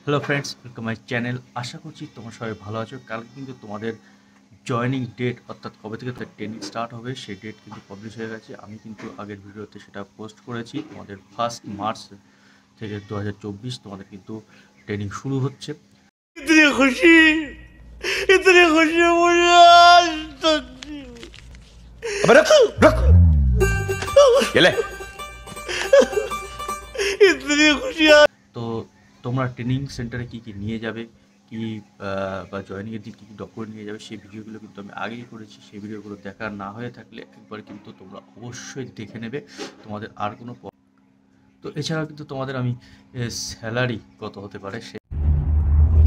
Hello friends, welcome my channel. আশা করছি তোমরা সবাই ভালো আছো। কালকে কিন্তু তোমাদের জয়নিং ডেট অর্থাৎ কবে থেকে ট্রেনিং স্টার্ট হবে সেই ডেট কিন্তু পাবলিশ হয়ে গেছে। আমি কিন্তু আগের ভিডিওতে সেটা পোস্ট করেছি। তোমাদের 1 মার্চ থেকে 2024 তোমাদের কিন্তু ট্রেনিং শুরু হচ্ছে। इतनी खुशी मुझे आज तक अबे रुक रुक ये ले इतनी खुशी তো তোমরা ট্রেনিং সেন্টারে কী কী নিয়ে যাবে, কি বা জয়েনিংয়ের দিন কী কী ডকুমেন্ট নিয়ে যাবে সেই ভিডিওগুলো কিন্তু আমি আগেই করেছি। সেই ভিডিওগুলো দেখা না হয়ে থাকলে একবার কিন্তু তোমরা অবশ্যই দেখে নেবে। তোমাদের আর কোনো তো এছাড়াও কিন্তু তোমাদের আমি স্যালারি কত হতে পারে সে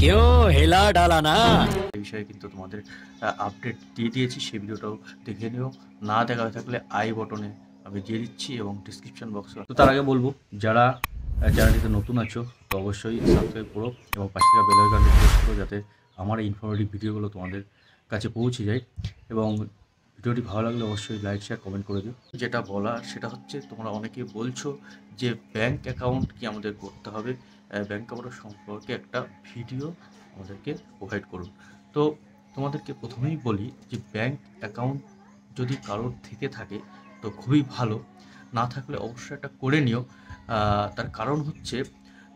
क्यों हिला डाला ना বিষয়ে কিন্তু তোমাদের আপডেট দিয়ে দিয়েছি। সেই ভিডিওটাও দেখে নিও। না দেখা হয়ে থাকলে আই বটনে আমি দিয়ে দিচ্ছি এবং ডিসক্রিপশন বক্সে। তো তার আগে বলবো, যারা চ্যানেলটিতে নতুন আছো তো অবশ্যই সাবস্ক্রাইব করো এবং পাশে থাকা বেল আইকনটি প্রেস করো যাতে আমার এই ইনফরমেটিভ ভিডিওগুলো তোমাদের কাছে পৌঁছে যায়। এবং ভিডিওটি ভালো লাগলে অবশ্যই লাইক শেয়ার কমেন্ট করে দিও। যেটা বলা সেটা হচ্ছে, তোমরা অনেকে বলছো যে ব্যাংক অ্যাকাউন্ট কি আমাদের করতে হবে, ব্যাংক অ্যাকাউন্ট সম্পর্কে একটা ভিডিও আমাদেরকে প্রোভাইড করুন। তো তোমাদেরকে প্রথমেই বলি যে ব্যাংক অ্যাকাউন্ট যদি কারোর থেকে থাকে তো খুবই ভালো, না থাকলে অবশ্যই একটা করে নিও। তার কারণ হচ্ছে,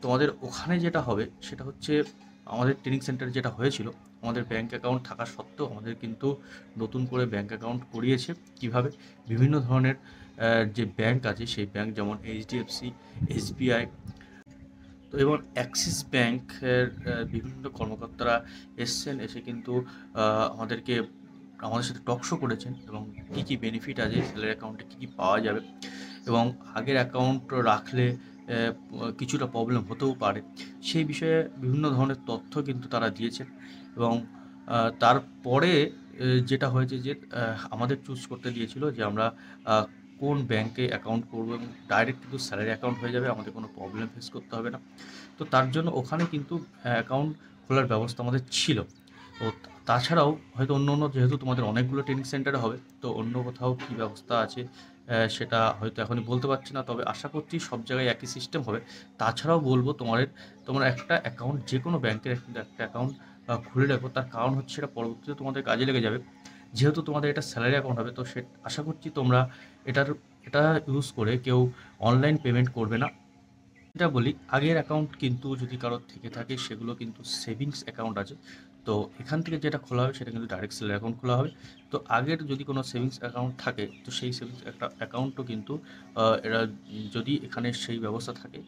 তোমাদের ওখানে যেটা হবে সেটা হচ্ছে, আমাদের ট্রেনিং সেন্টারে যেটা হয়েছিল, আমাদের ব্যাংক অ্যাকাউন্ট থাকা সত্ত্বেও আমাদের কিন্তু নতুন করে ব্যাংক অ্যাকাউন্ট করিয়েছে। কিভাবে? বিভিন্ন ধরনের যে ব্যাংক আছে সেই ব্যাংক, যেমন এইচডিএফসি, এসবিআই, তো এবং অ্যাক্সিস ব্যাংকের বিভিন্ন কর্মকর্তারা এসছেন, এসে কিন্তু আমাদের সাথে টক শো করেছেন এবং কী কী বেনিফিট আছে, স্যালারি অ্যাকাউন্টে কী কী পাওয়া যাবে এবং আগের অ্যাকাউন্ট রাখলে কিছুটা প্রবলেম হতেও পারে, সেই বিষয়ে বিভিন্ন ধরনের তথ্য কিন্তু তারা দিয়েছেন। এবং তারপরে যেটা হয়েছে যে আমাদের চুজ করতে দিয়েছিল যে আমরা কোন ব্যাংকে অ্যাকাউন্ট করবো, এবং ডাইরেক্ট কিন্তু স্যালারি অ্যাকাউন্ট হয়ে যাবে, আমাদের কোনো প্রবলেম ফেস করতে হবে না। তো তার জন্য ওখানে কিন্তু অ্যাকাউন্ট খোলার ব্যবস্থা আমাদের ছিল। তো তাছাড়াও হয়তো অন্য যেহেতু তোমাদের অনেকগুলো ট্রেনিং সেন্টারে হবে, তো অন্য কোথাও কী ব্যবস্থা আছে সেটা হয়তো এখনই বলতে পারছি না, তবে আশা করছি সব জায়গায় একই সিস্টেম হবে। তাছাড়াও বলবো, তোমরা একটা অ্যাকাউন্ট যে কোনো ব্যাংকের কিন্তু একটা অ্যাকাউন্ট খুলে রাখো। তার কারণ হচ্ছে, এটা পরবর্তীতে তোমাদের কাজে লেগে যাবে। যেহেতু তোমাদের এটা স্যালারি অ্যাকাউন্ট হবে, তো আশা করছি তোমরা এটা ইউজ করে কেউ অনলাইন পেমেন্ট করবে না। এটা বলি, আগের অ্যাকাউন্ট কিন্তু যদি কারোর থেকে থাকে সেগুলো কিন্তু সেভিংস অ্যাকাউন্ট আছে। তো এখান থেকে যেটা খোলা হবে সেটা কিন্তু ডাইরেক্ট স্যালারি অ্যাকাউন্ট খোলা হবে। তো আগের যদি কোনো সেভিংস অ্যাকাউন্ট থাকে, তো সেই সেভিংস অ্যাকাউন্টও কিন্তু এরা যদি এখানে সেই ব্যবস্থা থাকে,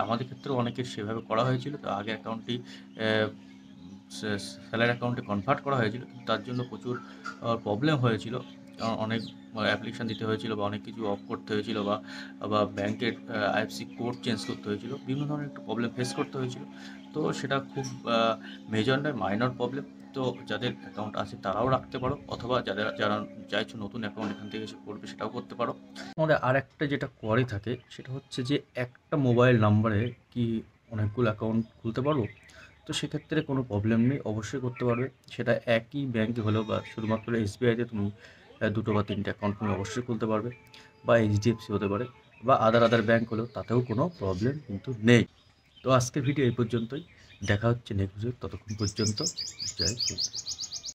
আমাদের ক্ষেত্রেও অনেকের সেভাবে করা হয়েছিল। তো আগের অ্যাকাউন্টটি স্যালারি অ্যাকাউন্টে কনভার্ট করা হয়েছিল, কিন্তু তার জন্য প্রচুর প্রবলেম হয়েছিল। অনেক অ্যাপ্লিকেশান দিতে হয়েছিল, বা অনেক কিছু অফ করতে হয়েছিল, বা ব্যাংকের আইএফসি কোড চেঞ্জ করতে হয়েছিল, বিভিন্ন ধরনের একটু প্রবলেম ফেস করতে হয়েছিল। তো সেটা খুব মেজর নয়, মাইনর প্রবলেম। তো যাদের অ্যাকাউন্ট আছে তারাও রাখতে পারো, অথবা যারা চাইছো নতুন অ্যাকাউন্ট এখান থেকে এসে করবে সেটাও করতে পারো। আমাদের আর একটা যেটা কোয়ারি থাকে সেটা হচ্ছে যে, একটা মোবাইল নাম্বারে কি অনেকগুলো অ্যাকাউন্ট খুলতে পারবো? তো সেক্ষেত্রে কোনো প্রবলেম নেই, অবশ্যই করতে পারবে। সেটা একই ব্যাংকে হলেও, বা শুধুমাত্র এসবিআইতে তুমি 2টো বা 3টে অ্যাকাউন্ট তুমি অবশ্যই খুলতে পারবে, বা এইচডিএফসি হতে পারে, বা আদার ব্যাংক হলেও তাতেও কোনো প্রবলেম কিন্তু নেই। তো আজকের ভিডিও এই পর্যন্তই। দেখা হচ্ছে নেক্সট ভিডিও। ততক্ষণ পর্যন্ত জয় হিন্দ।